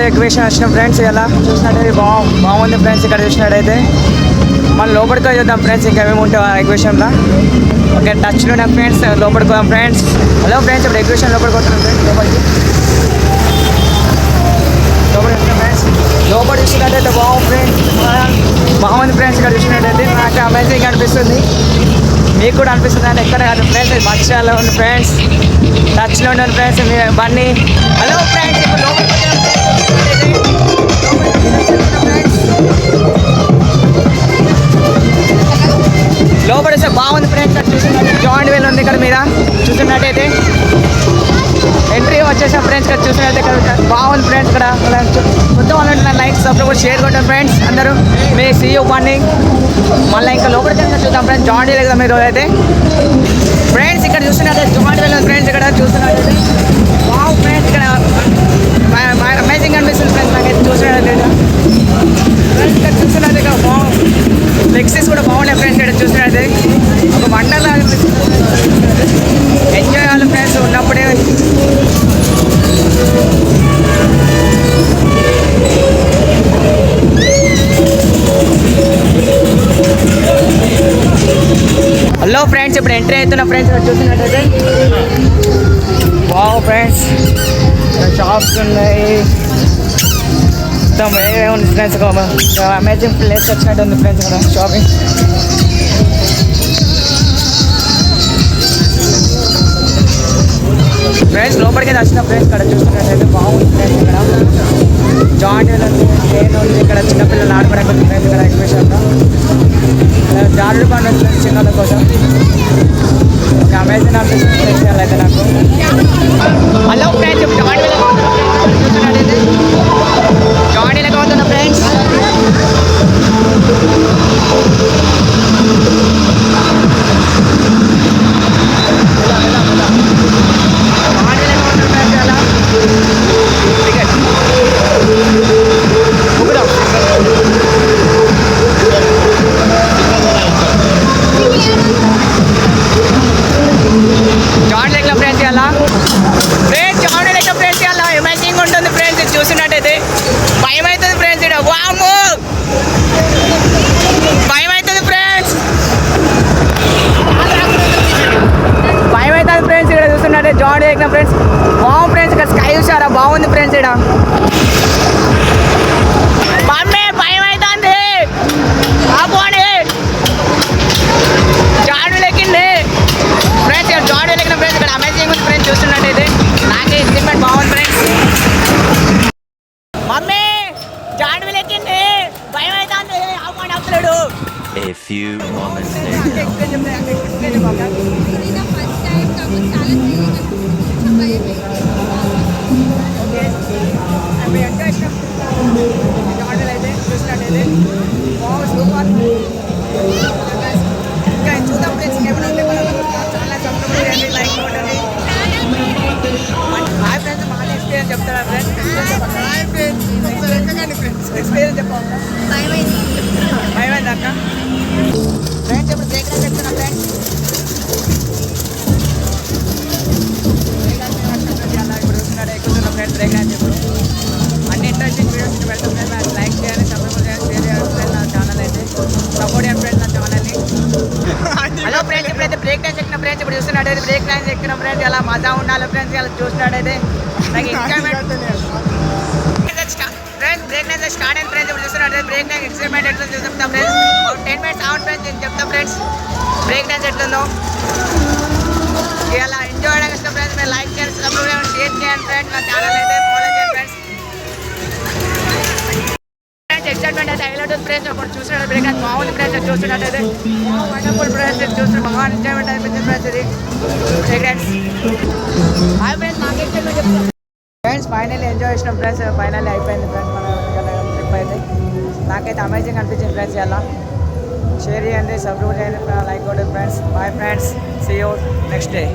Exhibition వచ్చిన friends ఇలా చూసినట్టయితే బాగుంది ఫ్రెండ్స్. ఇక్కడ చూసినట్టయితే మనం లోపలికి చూద్దాం ఫ్రెండ్స్, ఇంకా ఏమేమి ఉంటాయి ఎగ్జిబిషన్లో. ఓకే, టచ్లో ఉన్న ఫ్రెండ్స్ లోపలికి పోదాం ఫ్రెండ్స్. హలో ఫ్రెండ్స్, ఇప్పుడు ఎగ్జిబిషన్ లోపలికి వస్తున్నాం ఫ్రెండ్స్. లోపలికి ఫ్రెండ్స్ లోపల చూసినట్టయితే బాగుంది ఫ్రెండ్స్. ఇక్కడ చూసినట్టయితే నాకు అమేజింగ్ అనిపిస్తుంది, మీకు కూడా అనిపిస్తుంది అంటే ఎక్కడ కాదు ఫ్రెండ్స్. మధ్యలో ఉంది ఫ్రెండ్స్, టచ్లో ఉన్నాను ఫ్రెండ్స్ మీ బండి. హలో ఫ్రెండ్స్, ఇప్పుడు లోపలికి లోపల వస్తే బాగుంది ఫ్రెండ్స్. ఇక్కడ చూసినట్టు జాయింట్ వీల్ ఉంది ఇక్కడ మీద చూసినట్టయితే. ఎంట్రీ వచ్చేసాం ఫ్రెండ్స్. ఇక్కడ చూసినట్టు ఇక్కడ బాగుంది ఫ్రెండ్స్. ఇక్కడ మొత్తం వాళ్ళు లైక్ సబ్స్క్రైబ్ షేర్ కొట్టాం ఫ్రెండ్స్ అందరూ. మీ సీయూ బండి మళ్ళీ ఇంకా లోపలికి చూద్దాం ఫ్రెండ్స్. జాయింట్ వీల్ కదా మీరు అయితే ఫ్రెండ్స్. ఇక్కడ చూస్తున్నట్టయితే జాయింట్ వీల్ ఫ్రెండ్స్. ఇక్కడ చూస్తున్నట్టయితే బాగు ఫ్రెండ్స్. ఇక్కడ అమేజింగ్ అనిపిస్తుంది ఫ్రెండ్స్ నాకైతే చూసినట్టయితే. ఫ్రెండ్స్ ఇక్కడ చూస్తున్నట్టు ఇక్కడ ఫ్లెక్సీస్ కూడా బాగున్నాయి ఫ్రెండ్స్. ఇక్కడ చూసినట్టయితే ఒక వండర్లా అనిపిస్తుంది. ఎంజాయ్ అవ్వాలి ఫ్రెండ్స్ ఉన్నప్పుడే. హలో ఫ్రెండ్స్, ఇప్పుడు ఎంట్రీ అవుతున్నా ఫ్రెండ్స్. చూసినట్టయితే వావ్ ఫ్రెండ్స్, షాప్స్ ఉన్నాయి మొత్తం ఏముంది ఫ్రెండ్స్. అమేజింగ్ ప్లేస్ వచ్చినట్టు ఉంది ఫ్రెండ్స్ ఇక్కడ షాపింగ్. ఫ్రెండ్స్ లోపలికి వచ్చిన ఫ్రెండ్స్. ఇక్కడ చూస్తున్నట్టయితే బాగుంది ఫ్రెండ్స్. ఇక్కడ జాయింట్ వీల్ ఉంది, ట్రైన్ ఉంది. ఇక్కడ చిన్నపిల్లలు ఆడుకోవడానికి ఉంది ఫ్రెండ్స్. ఇక్కడ ఎగ్జిబిషన్లో జారుడు బండి ఉంది ఫ్రెండ్స్ చిన్నల కోసం. అమేజింగ్ అనిపిస్తుంది ఫ్రెండ్స్ అయితే నాకు. హలో ఫ్రెండ్స్, జాయింట్ వీల్ చూస్తున్నట్టయితే జాయింట్ వీల్ అవుతున్నా ఫ్రెండ్స్. చూసినట్టయితే భయం అవుతుంది ఫ్రెండ్స్. ఇక్కడ వాము భయం అవుతుంది ఫ్రెండ్స్, భయం అవుతుంది ఫ్రెండ్స్. ఇక్కడ చూస్తున్నట్టే జాయింట్ ఎక్కిన ఫ్రెండ్స్. బాగుంది ఫ్రెండ్స్. ఇక్కడ స్కై చూసారా బాగుంది ఫ్రెండ్స్. ఇక్కడ మమ్మీ భయం అవుతుంది ఆపోండి. జాయింట్ ఎక్కింది ఫ్రెండ్స్. ఇక్కడ జాయింట్ ఎక్కిన ఫ్రెండ్స్. ఇక్కడ అమేజింగ్ ఉంది ఫ్రెండ్స్. చూస్తున్నట్టయితే నాకే ఎక్స్పెరిమెంట్ బాగుంది ఫ్రెండ్స్. మమ్మీ జాయింట్ వీల్ ఎక్కింది భయం అవుతుంది ఆపోండి అప్పులేడు. A few moments later. చూసినట్టయితే సూపర్. ఇంకా చూద్దాం ఫ్రెండ్స్, ఇంకేమైనా ఉంటే చాలా సబ్స్క్రైబ్ చేయండి, లైక్ కొట్టండి. హాయ్ ఫ్రెండ్స్, మా ఎక్స్పీరియన్స్ చెప్తారా ఫ్రెండ్స్? ఎక్స్పీరియన్స్ చెప్పాలి. భయమైంది అక్క ఫ్రెండ్స్. ఇప్పుడు బ్రేక్ డాన్స్ చెప్తున్నా ఫ్రెండ్స్. అలా ఇప్పుడు చూస్తున్నాడు ఎక్కుతున్నా ఫ్రెండ్స్ బ్రేక్ డాన్స్. ఇప్పుడు అన్ని ఇంట్రెస్టింగ్ వీడియోస్ పెడతాం ఫ్రెండ్స్. లైక్ చేయాలి, సబ్స్క్రైబ్ చేయాలి, షేర్ చేయాలి ఫ్రెండ్స్. నా ఛానల్ అయితే సపోర్ట్ చేయండి ఫ్రెండ్స్ నా ఛానల్ని. హలో ఫ్రెండ్స్, ఇప్పుడైతే బ్రేక్ డాన్స్ ఎక్కిన ఫ్రెండ్స్. ఇప్పుడు చూస్తున్నట్టయితే బ్రేక్ డాన్స్ ఎక్కిన ఫ్రెండ్స్. అలా మజా ఉండాలి ఫ్రెండ్స్. అలా చూస్తున్నట్టయితే నాకు enjoyment friends. Break dance start అయిన ఫ్రెండ్స్. ఇప్పుడు చూస్తున్నట్టయితే బ్రేక్ డాన్స్ ఎక్స్పెరిమెంట్ ఎట్లా చెప్తాం ఫ్రెండ్స్. 10 minutes అవుట్ ఫ్రెండ్స్ నేను చెప్తాం ఫ్రెండ్స్ బ్రేక్ డాన్స్ ఎట్లుందో. ఇలా ఎంజాయ్ చేయడానికి ఇష్టం ఫ్రెండ్స్. మీరు లైక్ చేయండి, సబ్స్క్రైబ్ చేయండి, షేర్ చేయండి ఫ్రెండ్స్. నా ఛానల్ అయితే ఫాలో చేయండి ఫ్రెండ్స్. ఎక్సైట్మెంట్ అయితే హైలైట్ ఉంది ఫ్రెండ్స్. అప్పుడు చూసినట్టు బ్రేక్ డాన్స్ బాగుంది ఫ్రెండ్స్. చూస్తున్నట్టయితే వండర్ఫుల్ ఫ్రెండ్స్. చూస్తున్న బాగా ఎంజాయ్మెంట్ అనిపించింది ఫ్రెండ్స్ ఇది బ్రేక్ డాన్స్. హాయ్ ఫ్రెండ్స్, నాకు ఎక్సైట్మెంట్ చెప్తాను ఫ్రెండ్స్. ఫైనల్లీ ఎంజాయ్ చేసినాం ఫ్రెండ్స్. ఫైనల్లీ అయిపోయింది ఫ్రెండ్స్ మన ట్రిప్ అయితే. నాకైతే అమేజింగ్ అనిపించింది ఫ్రెండ్స్. ఇలా షేర్ చేయండి, సబ్స్క్రైబ్ చేయండి, లైక్ కొట్టండి friends. Bye friends, see you next day.